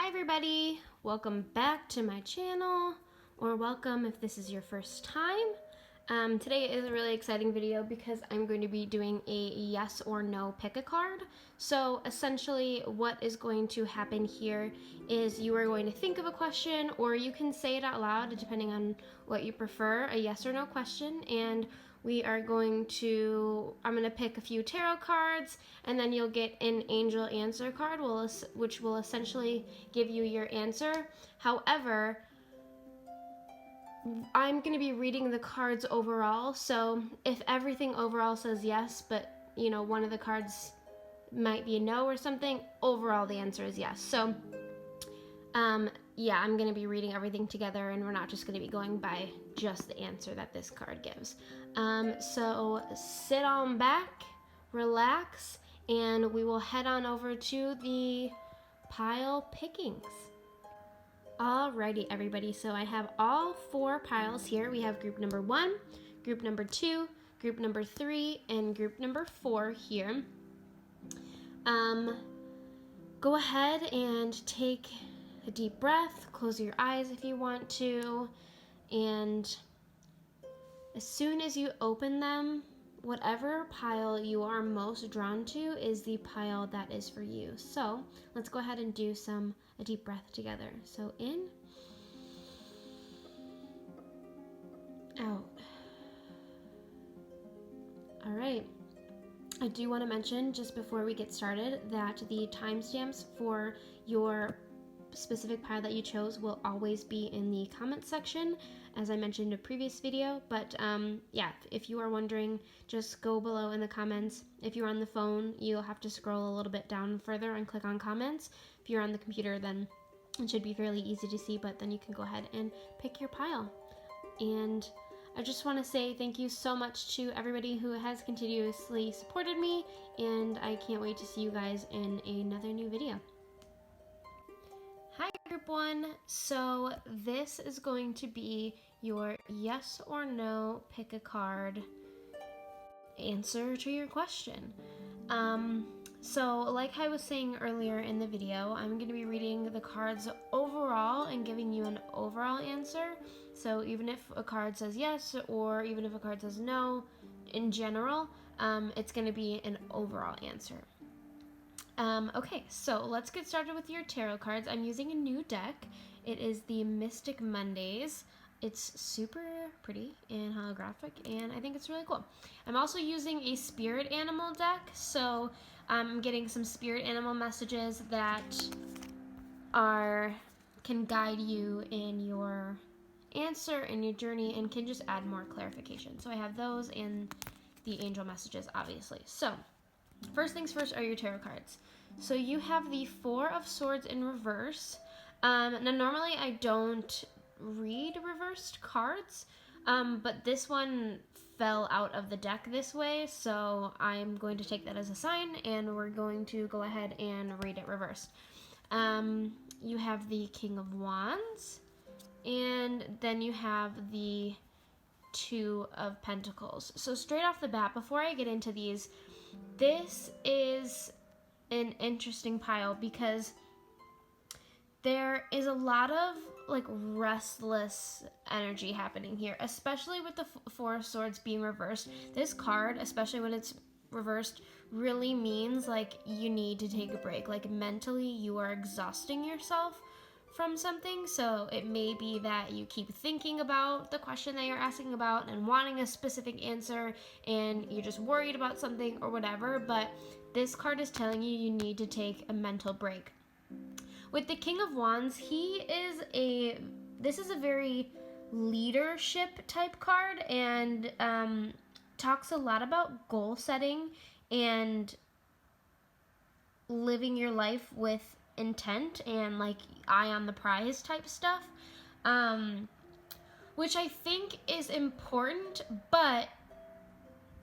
Hi everybody, welcome back to my channel, or welcome if this is your first time. Today is a really exciting video because I'm going to be doing a yes or no pick a card. So essentially what is going to happen here is you are going to think of a question, or you can say it out loud depending on what you prefer, a yes or no question, and I'm going to pick a few tarot cards, and then you'll get an angel answer card, which will essentially give you your answer. However, I'm going to be reading the cards overall, so if everything overall says yes, but one of the cards might be a no or something, overall the answer is yes. So yeah, I'm going to be reading everything together, and we're not just going to be going by just the answer that this card gives. So sit on back, relax, and we will head on over to the pile pickings. Alrighty, everybody, so I have all 4 piles here. We have group number 1, group number 2, group number 3, and group number 4 here. Go ahead and take a deep breath, close your eyes if you want to, and as soon as you open them, whatever pile you are most drawn to is the pile that is for you. So let's go ahead and do a deep breath together. So in, out. All right. I do want to mention just before we get started that the timestamps for your specific pile that you chose will always be in the comment section, as I mentioned in a previous video. But yeah, if you are wondering, just go below in the comments. If you're on the phone, you'll have to scroll a little bit down further and click on comments. If you're on the computer, then it should be fairly easy to see, but then you can go ahead and pick your pile. And I just want to say thank you so much to everybody who has continuously supported me, and I can't wait to see you guys in another new video. Hi group 1, so this is going to be your yes or no pick a card answer to your question. So like I was saying earlier in the video, I'm going to be reading the cards overall and giving you an overall answer. So even if a card says yes, or even if a card says no, in general, it's going to be an overall answer. Okay, so let's get started with your tarot cards. I'm using a new deck. It is the Mystic Mondays. It's super pretty and holographic, and I think it's really cool. I'm also using a spirit animal deck, so I'm getting some spirit animal messages that can guide you in your answer and your journey, and can just add more clarification. So I have those and the angel messages, obviously. So first things first are your tarot cards. So you have the 4 of Swords in reverse. Now normally I don't read reversed cards, but this one fell out of the deck this way, so I'm going to take that as a sign, and we're going to go ahead and read it reversed. You have the King of Wands, and then you have the 2 of Pentacles. So straight off the bat, before I get into these, this is an interesting pile because there is a lot of restless energy happening here, especially with the 4 of Swords being reversed. This card, especially when it's reversed, really means you need to take a break. Mentally you are exhausting yourself from something. So it may be that you keep thinking about the question that you're asking about and wanting a specific answer, and you're just worried about something or whatever, but this card is telling you you need to take a mental break. With the King of Wands, this is a very leadership type card, and talks a lot about goal setting and living your life with intent and eye on the prize type stuff, which I think is important, but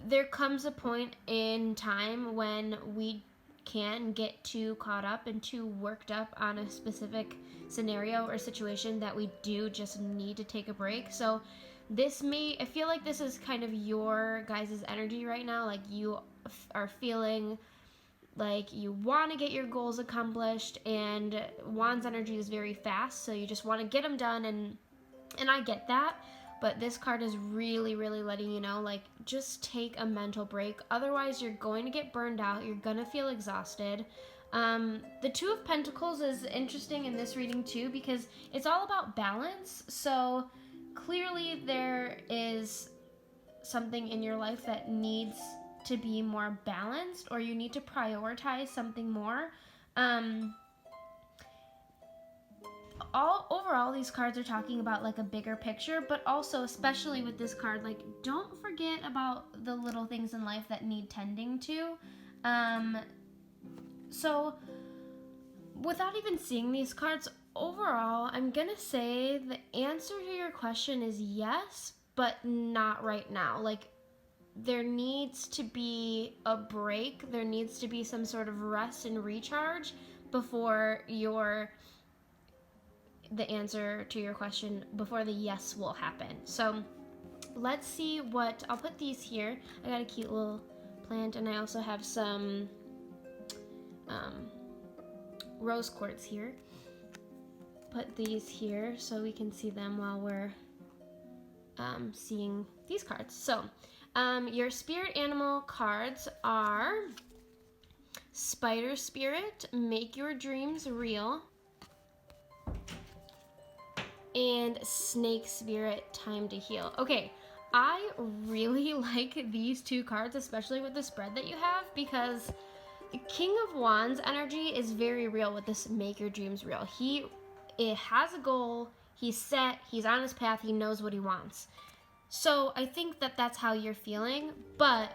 there comes a point in time when we can get too caught up and too worked up on a specific scenario or situation that we do just need to take a break. So I feel like this is kind of your guys' energy right now. You are feeling like you want to get your goals accomplished, and Wands energy is very fast, so you just want to get them done, and I get that. But this card is really, really letting you know, like, just take a mental break. Otherwise, you're going to get burned out. You're going to feel exhausted. The Two of Pentacles is interesting in this reading, too, because it's all about balance. So, clearly, there is something in your life that needs to be more balanced, or you need to prioritize something more. Overall, these cards are talking about like a bigger picture, but also, especially with this card, like, don't forget about the little things in life that need tending to. So without even seeing these cards, overall, I'm gonna say the answer to your question is yes, but not right now. Like, there needs to be a break. There needs to be some sort of rest and recharge before the answer to your question, before the yes will happen. So let's see what, I'll put these here. I got a cute little plant, and I also have some rose quartz here. Put these here so we can see them while we're seeing these cards. So your spirit animal cards are Spider Spirit, Make Your Dreams Real, and Snake Spirit, Time to Heal. Okay, I really like these two cards, especially with the spread that you have, because King of Wands energy is very real with this Make Your Dreams Real. It has a goal, he's set, he's on his path, he knows what he wants. So I think that that's how you're feeling, but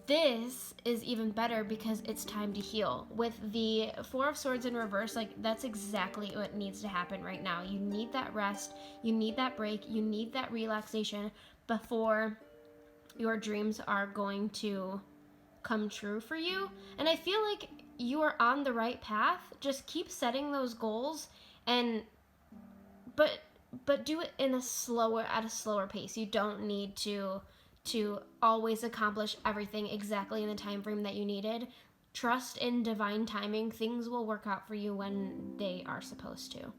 this is even better because it's time to heal. With the Four of Swords in reverse, like, that's exactly what needs to happen right now. You need that rest, you need that break, you need that relaxation before your dreams are going to come true for you. And I feel like you are on the right path. Just keep setting those goals, and but do it at a slower pace. You don't need to always accomplish everything exactly in the time frame that you needed. Trust in divine timing. Things will work out for you when they are supposed to.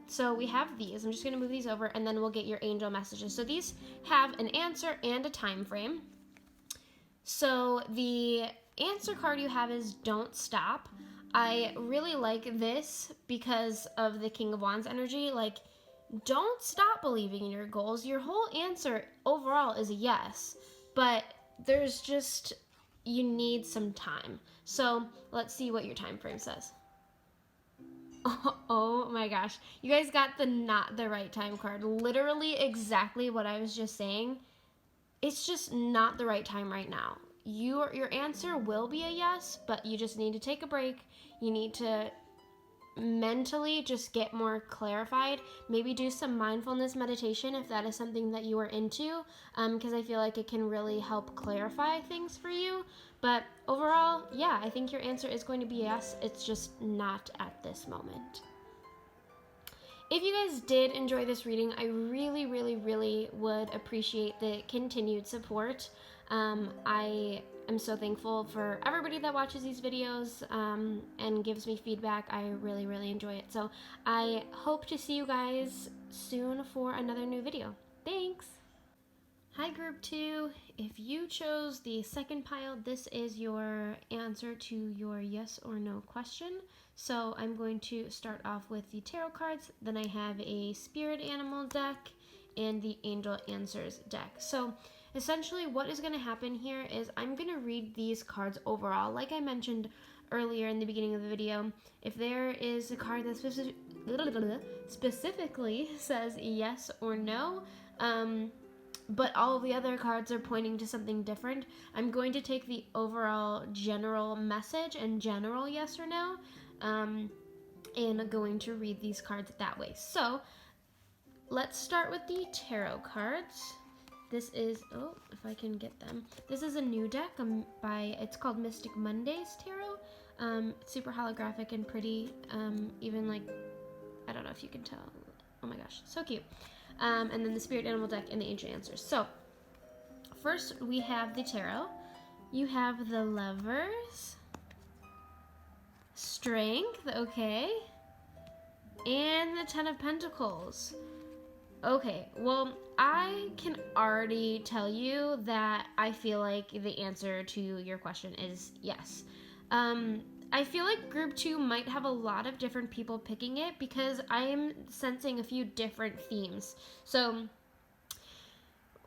So we have these. I'm just going to move these over, and then we'll get your angel messages. So these have an answer and a time frame. So the answer card you have is Don't Stop. I really like this because of the King of Wands energy. Like, don't stop believing in your goals. Your whole answer overall is a yes, but there's just, you need some time. So let's see what your time frame says. Oh my gosh. You guys got the not the right time card. Literally exactly what I was just saying. It's just not the right time right now. Your answer will be a yes, but you just need to take a break. You need to mentally just get more clarified. Maybe do some mindfulness meditation if that is something that you are into, because I feel like it can really help clarify things for you. But overall, yeah, I think your answer is going to be yes. It's just not at this moment. If you guys did enjoy this reading, I really, really, really would appreciate the continued support. I am so thankful for everybody that watches these videos and gives me feedback. I really, really enjoy it. So I hope to see you guys soon for another new video. Thanks! Hi Group 2, if you chose the second pile, this is your answer to your yes or no question. So I'm going to start off with the tarot cards, then I have a spirit animal deck and the angel answers deck. So essentially what is going to happen here is I'm going to read these cards overall. Like I mentioned earlier in the beginning of the video, if there is a card that specifically says yes or no, but all of the other cards are pointing to something different, I'm going to take the overall general message and general yes or no, and I'm going to read these cards that way. So let's start with the tarot cards. This is, oh, if I can get them. This is a new deck it's called Mystic Mondays Tarot. It's super holographic and pretty, even like, I don't know if you can tell. Oh my gosh, so cute. And then the spirit animal deck and the ancient answers. So first we have the tarot. You have the Lovers, Strength, okay. And the Ten of Pentacles. Okay, well, I can already tell you that I feel like the answer to your question is yes. I feel like group 2 might have a lot of different people picking it because I am sensing a few different themes. So,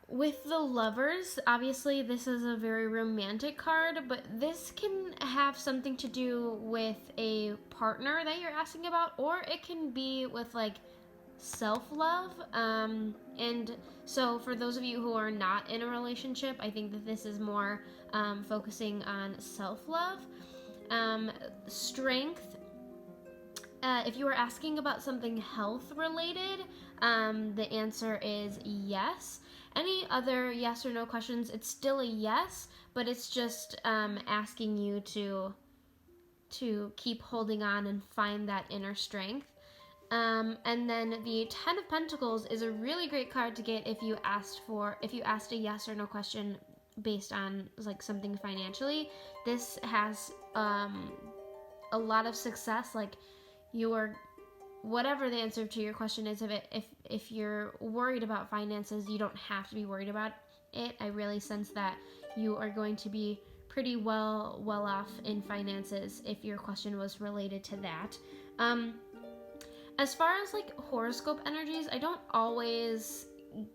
with the Lovers, obviously this is a very romantic card, but this can have something to do with a partner that you're asking about, or it can be with like self-love. And so for those of you who are not in a relationship, I think that this is more focusing on self-love. Strength, if you are asking about something health related, the answer is yes. Any other yes or no questions, it's still a yes, but it's just asking you to keep holding on and find that inner strength. And then the Ten of Pentacles is a really great card to get if you asked a yes or no question based on like something financially. This has a lot of success. Like, whatever the answer to your question is, if you're worried about finances, you don't have to be worried about it. I really sense that you are going to be pretty well off in finances if your question was related to that. As far as like horoscope energies, I don't always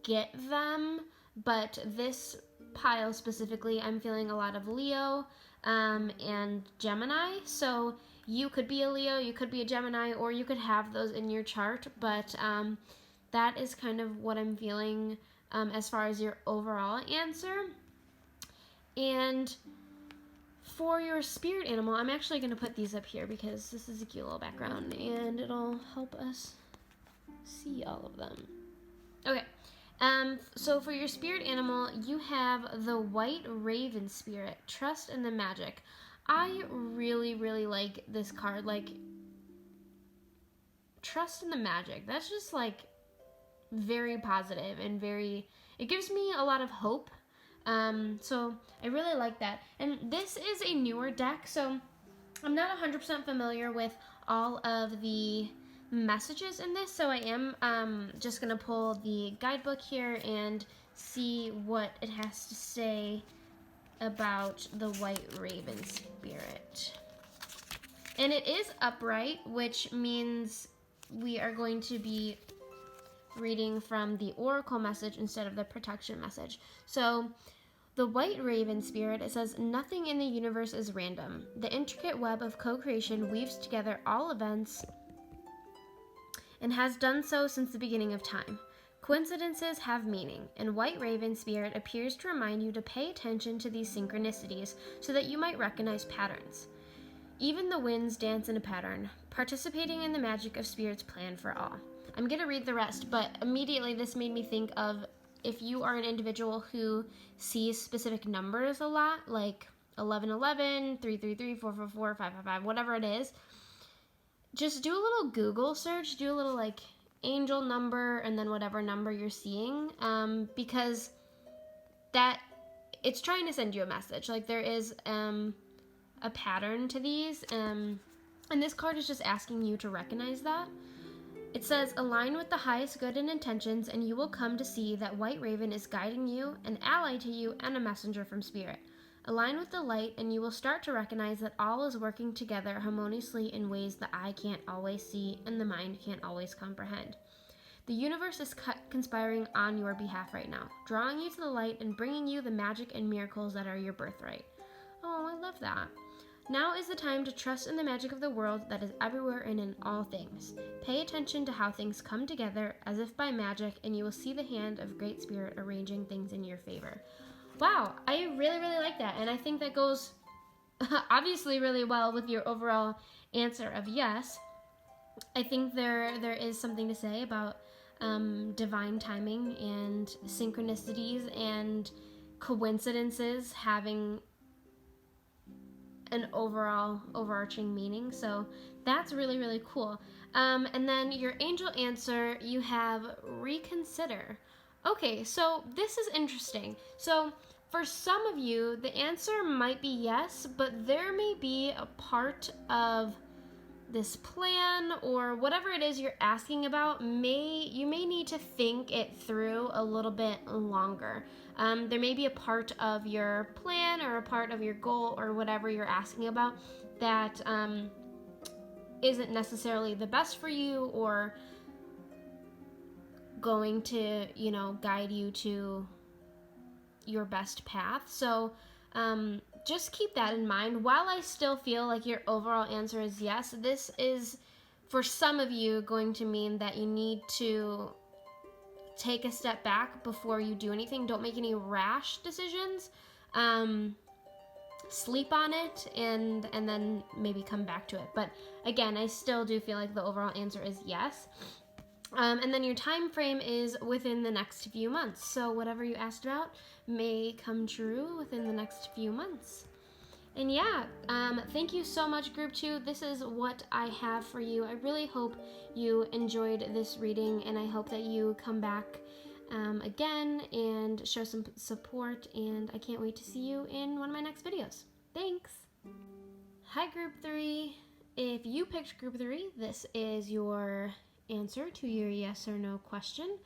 get them, but this pile specifically, I'm feeling a lot of Leo and Gemini. So you could be a Leo, you could be a Gemini, or you could have those in your chart, but that is kind of what I'm feeling as far as your overall answer. And for your spirit animal, I'm actually going to put these up here because this is a cute little background and it'll help us see all of them. Okay, so for your spirit animal, you have the White Raven Spirit, Trust in the Magic. I really, really like this card. Like, Trust in the Magic. That's just like very positive and it gives me a lot of hope. So I really like that. And this is a newer deck, so I'm not 100% familiar with all of the messages in this, so I am just going to pull the guidebook here and see what it has to say about the White Raven Spirit. And it is upright, which means we are going to be reading from the oracle message instead of the protection message. So the White Raven Spirit, it says, nothing in the universe is random. The intricate web of co-creation weaves together all events and has done so since the beginning of time. Coincidences have meaning, and White Raven Spirit appears to remind you to pay attention to these synchronicities so that you might recognize patterns. Even the winds dance in a pattern, participating in the magic of Spirit's plan for all. I'm going to read the rest, but immediately this made me think of if you are an individual who sees specific numbers a lot, like 1111, 333, 444, 555, whatever it is, just do a little Google search, do a little like angel number and then whatever number you're seeing, because that it's trying to send you a message. Like, there is a pattern to these, and this card is just asking you to recognize that. It says, align with the highest good and intentions, and you will come to see that White Raven is guiding you, an ally to you, and a messenger from Spirit. Align with the light, and you will start to recognize that all is working together harmoniously in ways the eye can't always see and the mind can't always comprehend. The universe is conspiring on your behalf right now, drawing you to the light and bringing you the magic and miracles that are your birthright. Oh, I love that. Now is the time to trust in the magic of the world that is everywhere and in all things. Pay attention to how things come together as if by magic, and you will see the hand of Great Spirit arranging things in your favor. Wow, I really, really like that, and I think that goes obviously really well with your overall answer of yes. I think there is something to say about divine timing and synchronicities and coincidences having an overarching meaning. So that's really, really cool. And then your angel answer, you have reconsider. Okay, so this is interesting. So for some of you, the answer might be yes, but there may be a part of this plan or whatever it is you're asking about, you may need to think it through a little bit longer. There may be a part of your plan or a part of your goal or whatever you're asking about that isn't necessarily the best for you or going to, guide you to your best path. So just keep that in mind. While I still feel like your overall answer is yes, this is, for some of you, going to mean that you need to take a step back before you do anything. Don't make any rash decisions. Sleep on it and then maybe come back to it. But again, I still do feel like the overall answer is yes. And then your time frame is within the next few months. So whatever you asked about may come true within the next few months. And yeah, thank you so much, Group 2. This is what I have for you. I really hope you enjoyed this reading, and I hope that you come back again and show some support, and I can't wait to see you in one of my next videos. Thanks! Hi, Group 3. If you picked Group 3, this is your answer to your yes or no question.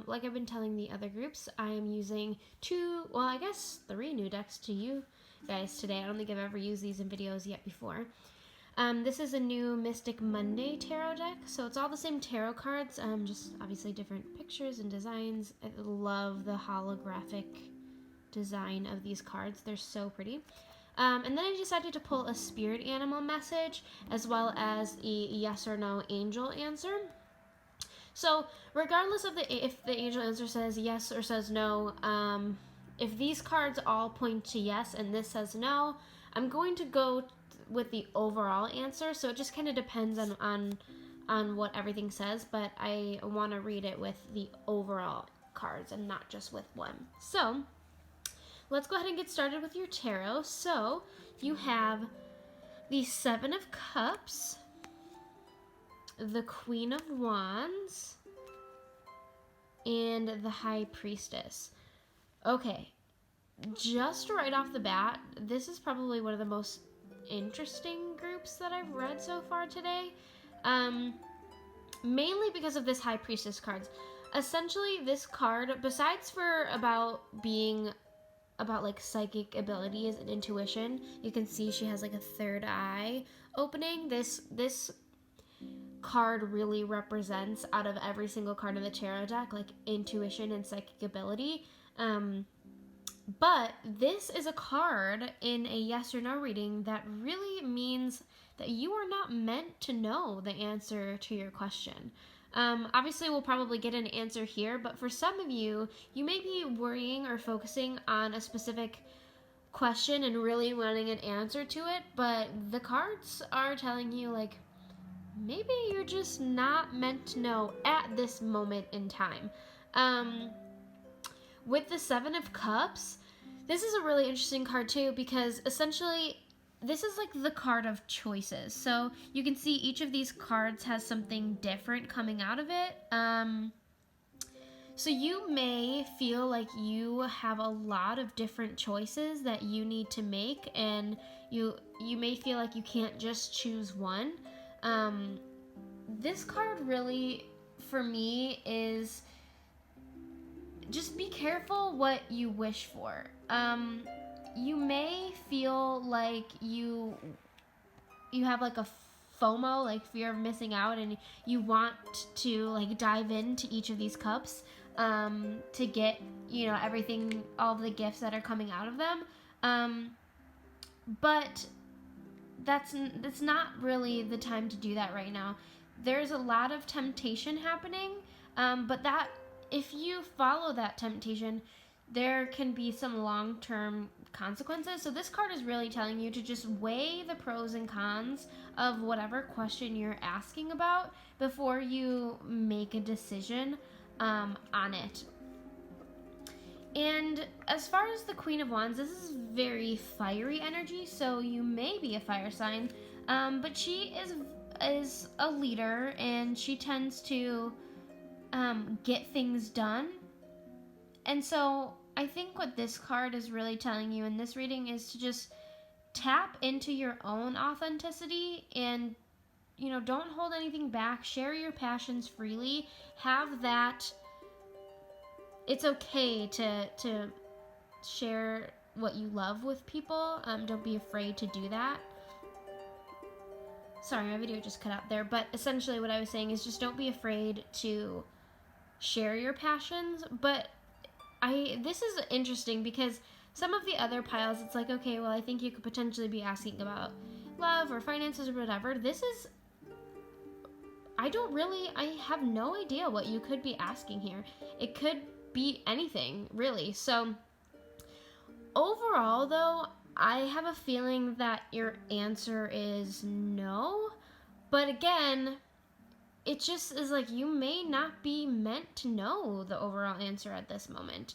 Like I've been telling the other groups, I am using 3 new decks to you guys today. I don't think I've ever used these in videos yet before. This is a new Mystic Monday tarot deck, so it's all the same tarot cards, just obviously different pictures and designs. I love the holographic design of these cards. They're so pretty. And then I decided to pull a spirit animal message as well as a yes or no angel answer. So regardless of if the angel answer says yes or says no, if these cards all point to yes and this says no, I'm going to go with the overall answer. So it just kind of depends on what everything says, but I want to read it with the overall cards and not just with one. So let's go ahead and get started with your tarot. So you have the Seven of Cups, the Queen of Wands, and the High Priestess. Okay, just right off the bat, this is probably one of the most interesting groups that I've read so far today. Mainly because of this High Priestess cards. Essentially, this card, besides for being about like psychic abilities and intuition, you can see she has like a third eye opening. This card really represents, out of every single card in the tarot deck, like intuition and psychic ability. But this is a card in a yes or no reading that really means that you are not meant to know the answer to your question. Obviously, we'll probably get an answer here, but for some of you, you may be worrying or focusing on a specific question and really wanting an answer to it, but the cards are telling you, like, maybe you're just not meant to know at this moment in time. With the Seven of Cups, this is a really interesting card too, because essentially this is like the card of choices. So you can see each of these cards has something different coming out of it. So you may feel like you have a lot of different choices that you need to make, and you may feel like you can't just choose one. This card really, for me, is just be careful what you wish for. You may feel like you have like a FOMO, like fear of missing out, and you want to like dive into each of these cups to get, everything, all of the gifts that are coming out of them. But that's not really the time to do that right now. There's a lot of temptation happening, but that if you follow that temptation, there can be some long-term consequences. So this card is really telling you to just weigh the pros and cons of whatever question you're asking about before you make a decision on it. And as far as the Queen of Wands, this is very fiery energy, so you may be a fire sign, but she is a leader, and she tends to get things done. And so I think what this card is really telling you in this reading is to just tap into your own authenticity and don't hold anything back. Share your passions freely. Have that. It's okay to share what you love with people. Don't be afraid to do that. Sorry, my video just cut out there, but essentially what I was saying is just don't be afraid to share your passions. But this is interesting because some of the other piles, it's like, okay, well, I think you could potentially be asking about love or finances or whatever. I have no idea what you could be asking here. It could be anything, really. So overall, though, I have a feeling that your answer is no. But again, it just is like you may not be meant to know the overall answer at this moment.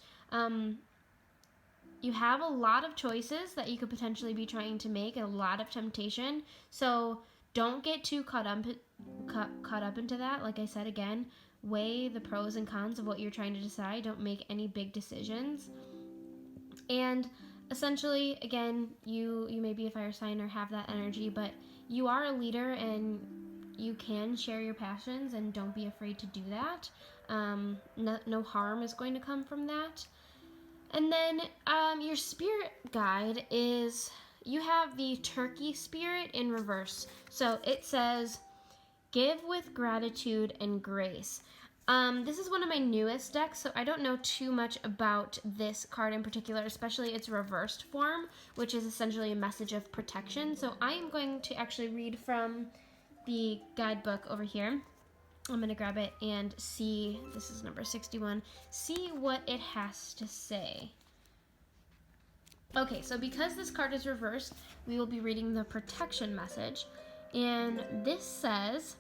You have a lot of choices that you could potentially be trying to make, a lot of temptation. So don't get too caught up into that. Like I said, again, weigh the pros and cons of what you're trying to decide. Don't make any big decisions. And essentially, again, you may be a fire sign or have that energy, but you are a leader and you can share your passions, and don't be afraid to do that. No harm is going to come from that. And then your spirit guide is, you have the turkey spirit in reverse. So it says, give with gratitude and grace. This is one of my newest decks, so I don't know too much about this card in particular, especially its reversed form, which is essentially a message of protection. So I am going to actually read from the guidebook over here. I'm going to grab it and see, this is number 61, see what it has to say. Okay, so because this card is reversed, we will be reading the protection message. And this says,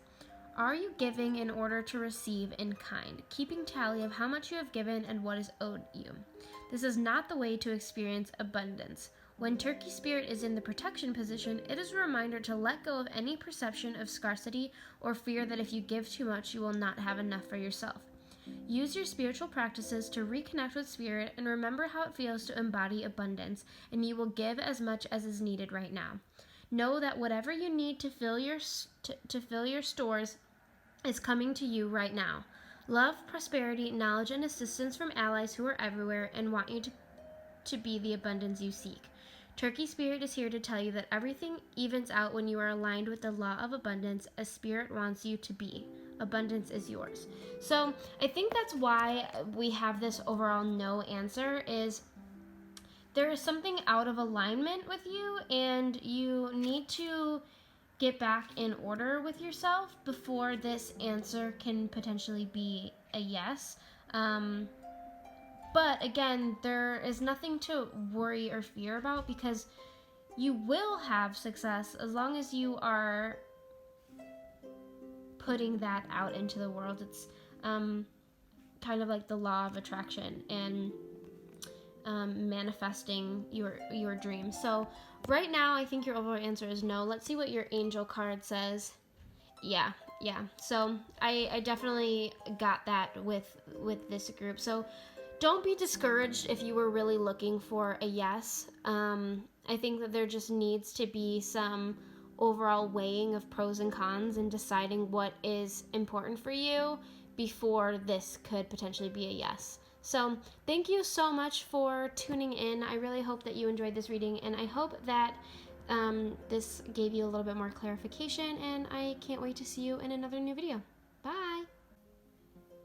are you giving in order to receive in kind, keeping tally of how much you have given and what is owed you? This is not the way to experience abundance. When Turkey Spirit is in the protection position, it is a reminder to let go of any perception of scarcity or fear that if you give too much, you will not have enough for yourself. Use your spiritual practices to reconnect with Spirit and remember how it feels to embody abundance, and you will give as much as is needed right now. Know that whatever you need to fill your stores is coming to you right now. Love, prosperity, knowledge, and assistance from allies who are everywhere and want you to be the abundance you seek. Turkey Spirit is here to tell you that everything evens out when you are aligned with the law of abundance as Spirit wants you to be. Abundance is yours. So I think that's why we have this overall no answer, is there is something out of alignment with you and you need to get back in order with yourself before this answer can potentially be a yes. But again, there is nothing to worry or fear about because you will have success as long as you are putting that out into the world. It's kind of like the law of attraction and manifesting your dreams. So right now, I think your overall answer is no. Let's see what your angel card says. Yeah. So I definitely got that with this group. So don't be discouraged if you were really looking for a yes. I think that there just needs to be some overall weighing of pros and cons and deciding what is important for you before this could potentially be a yes. So thank you so much for tuning in. I really hope that you enjoyed this reading, and I hope that this gave you a little bit more clarification, and I can't wait to see you in another new video. Bye!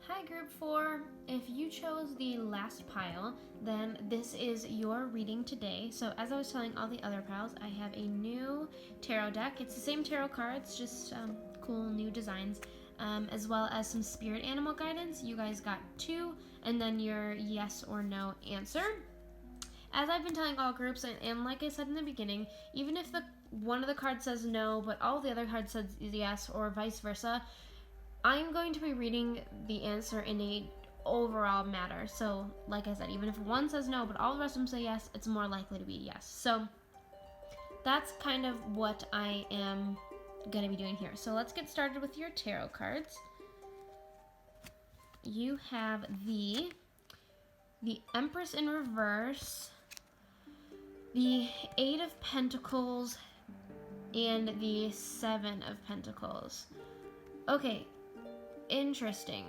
Hi Group 4, if you chose the last pile, then this is your reading today. So as I was telling all the other piles, I have a new tarot deck. It's the same tarot cards, just cool new designs, as well as some spirit animal guidance. You guys got 2, and then your yes or no answer. As I've been telling all groups, and like I said in the beginning, even if one of the cards says no, but all the other cards says yes, or vice versa, I'm going to be reading the answer in a overall matter. So, like I said, even if one says no, but all the rest of them say yes, it's more likely to be a yes. So, that's kind of what I am going to be doing here. So, let's get started with your tarot cards. You have the Empress in reverse, the Eight of Pentacles, and the Seven of Pentacles. Okay, interesting.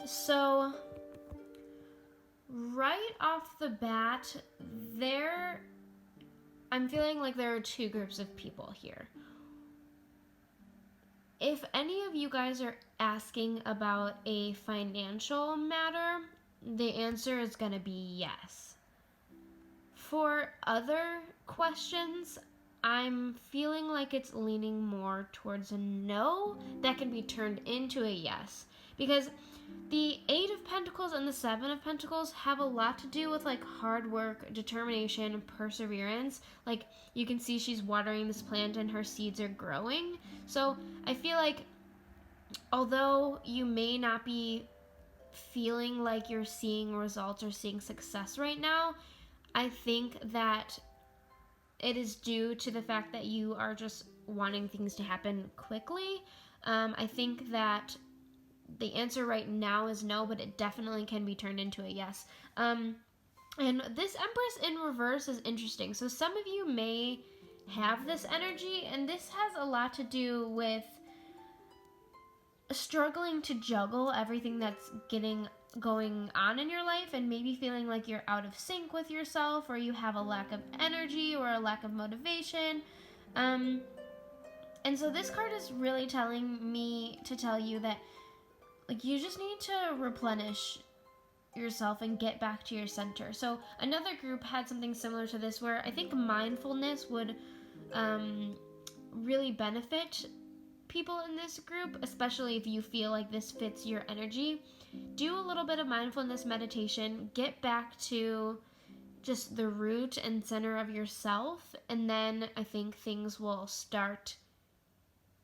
So, right off the bat, I'm feeling like there are two groups of people here. If any of you guys are asking about a financial matter, the answer is going to be yes. For other questions, I'm feeling like it's leaning more towards a no that can be turned into a yes. Because the Eight of Pentacles and the Seven of Pentacles have a lot to do with like hard work, determination, perseverance. Like you can see she's watering this plant and her seeds are growing. So I feel like although you may not be feeling like you're seeing results or seeing success right now, I think that it is due to the fact that you are just wanting things to happen quickly. I think that the answer right now is no, but it definitely can be turned into a yes. And this Empress in reverse is interesting. So some of you may have this energy, and this has a lot to do with struggling to juggle everything that's going on in your life, and maybe feeling like you're out of sync with yourself, or you have a lack of energy or a lack of motivation. And so this card is really telling me to tell you that like you just need to replenish yourself and get back to your center. So another group had something similar to this, where I think mindfulness would really benefit people in this group, especially if you feel like this fits your energy. Do a little bit of mindfulness meditation, get back to just the root and center of yourself, and then I think things will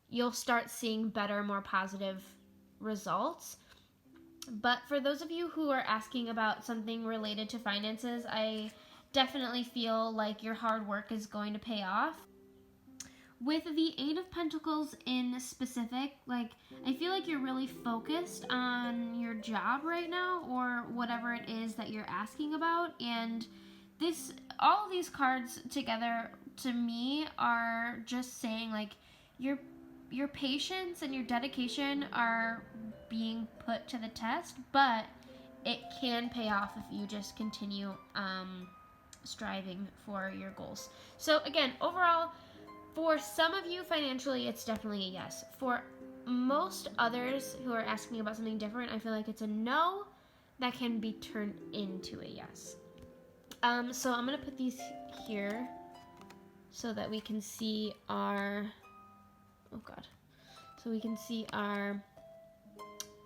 you'll start seeing better, more positive results. But for those of you who are asking about something related to finances, I definitely feel like your hard work is going to pay off. With the Eight of Pentacles in specific, like I feel like you're really focused on your job right now, or whatever it is that you're asking about, and all of these cards together to me are just saying like your patience and your dedication are being put to the test, but it can pay off if you just continue striving for your goals. So again, overall, for some of you financially, it's definitely a yes. For most others who are asking about something different, I feel like it's a no that can be turned into a yes. So I'm going to put these here so that we can see our, so we can see our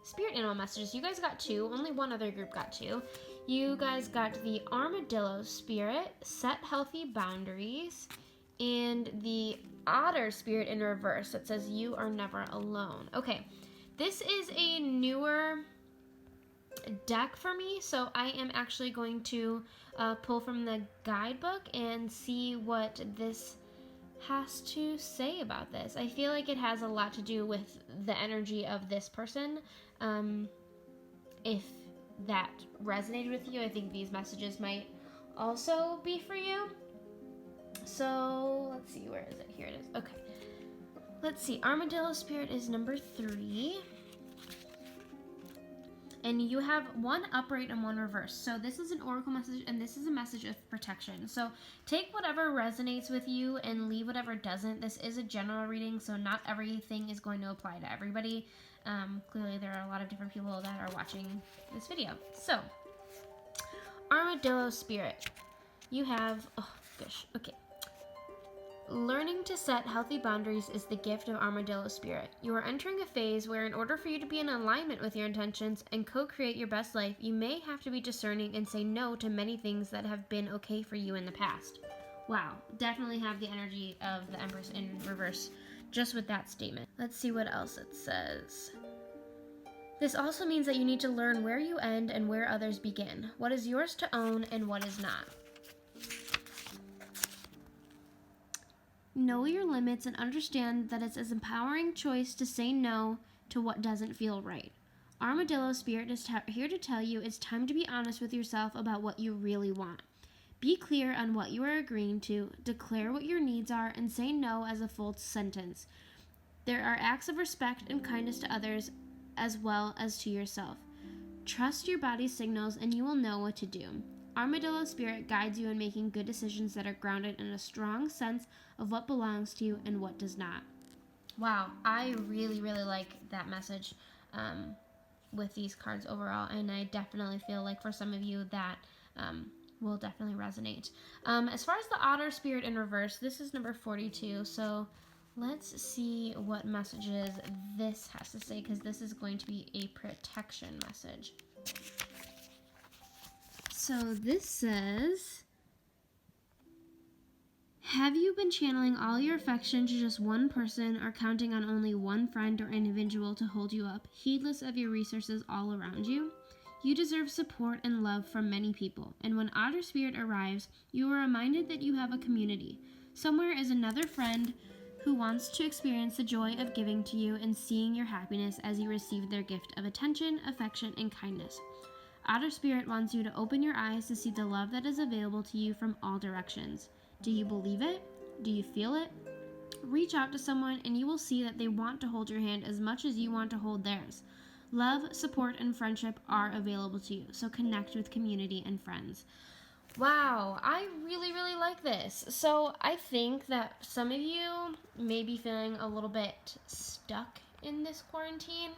spirit animal messages. You guys got two. Only one other group got two. You guys got the armadillo spirit, set healthy boundaries, and the otter spirit in reverse that says you are never alone. Okay, this is a newer deck for me, so I am actually going to pull from the guidebook and see what this has to say about this. I feel like it has a lot to do with the energy of this person. If that resonated with you, I think these messages might also be for you. So let's see, where is it? Here it is. Okay. Let's see. Armadillo spirit is number 3. And you have one upright and one reverse. So this is an oracle message, and this is a message of protection. So take whatever resonates with you and leave whatever doesn't. This is a general reading, so not everything is going to apply to everybody. Clearly there are a lot of different people that are watching this video. So, armadillo spirit. You have, okay. Learning to set healthy boundaries is the gift of armadillo spirit. You are entering a phase where, in order for you to be in alignment with your intentions and co-create your best life, you may have to be discerning and say no to many things that have been okay for you in the past. Wow, definitely have the energy of the Empress in reverse just with that statement. Let's see what else it says. This also means that you need to learn where you end and where others begin, what is yours to own and what is not. Know your limits and understand that it's an empowering choice to say no to what doesn't feel right. Armadillo spirit is here to tell you it's time to be honest with yourself about what you really want. Be clear on what you are agreeing to, declare what your needs are, and say no as a full sentence. There are acts of respect and kindness to others as well as to yourself. Trust your body's signals and you will know what to do. Armadillo spirit guides you in making good decisions that are grounded in a strong sense of what belongs to you and what does not. Wow, I really, really like that message with these cards overall, and I definitely feel like for some of you that will definitely resonate. As far as the otter spirit in reverse, this is number 42, so let's see what messages this has to say, because this is going to be a protection message. So this says, have you been channeling all your affection to just one person or counting on only one friend or individual to hold you up, heedless of your resources all around you? You deserve support and love from many people, and when Otter Spirit arrives, you are reminded that you have a community. Somewhere is another friend who wants to experience the joy of giving to you and seeing your happiness as you receive their gift of attention, affection, and kindness. Otter Spirit wants you to open your eyes to see the love that is available to you from all directions. Do you believe it? Do you feel it? Reach out to someone and you will see that they want to hold your hand as much as you want to hold theirs. Love, support, and friendship are available to you, so connect with community and friends. Wow, I really, really like this. So I think that some of you may be feeling a little bit stuck in this quarantine.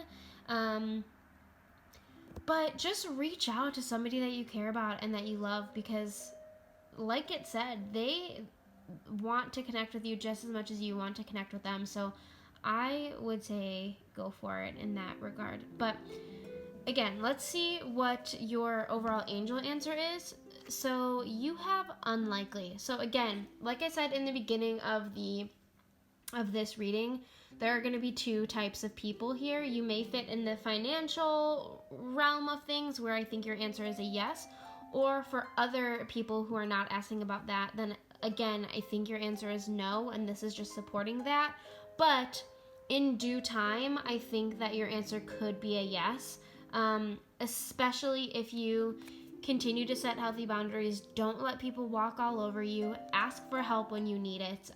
But just reach out to somebody that you care about and that you love, because like it said, they want to connect with you just as much as you want to connect with them. So I would say go for it in that regard. But again, let's see what your overall angel answer is. So you have unlikely. So again, like I said in the beginning of this reading, there are going to be two types of people here. You may fit in the financial realm of things, where I think your answer is a yes, or for other people who are not asking about that, then again, I think your answer is no, and this is just supporting that. But in due time, I think that your answer could be a yes, especially if you continue to set healthy boundaries. Don't let people walk all over you. Ask for help when you need it.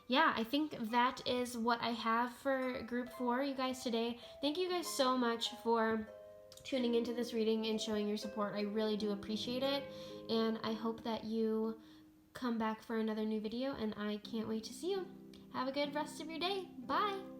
Yeah, I think that is what I have for group 4, you guys, today. Thank you guys so much for tuning into this reading and showing your support. I really do appreciate it, and I hope that you come back for another new video, and I can't wait to see you. Have a good rest of your day. Bye!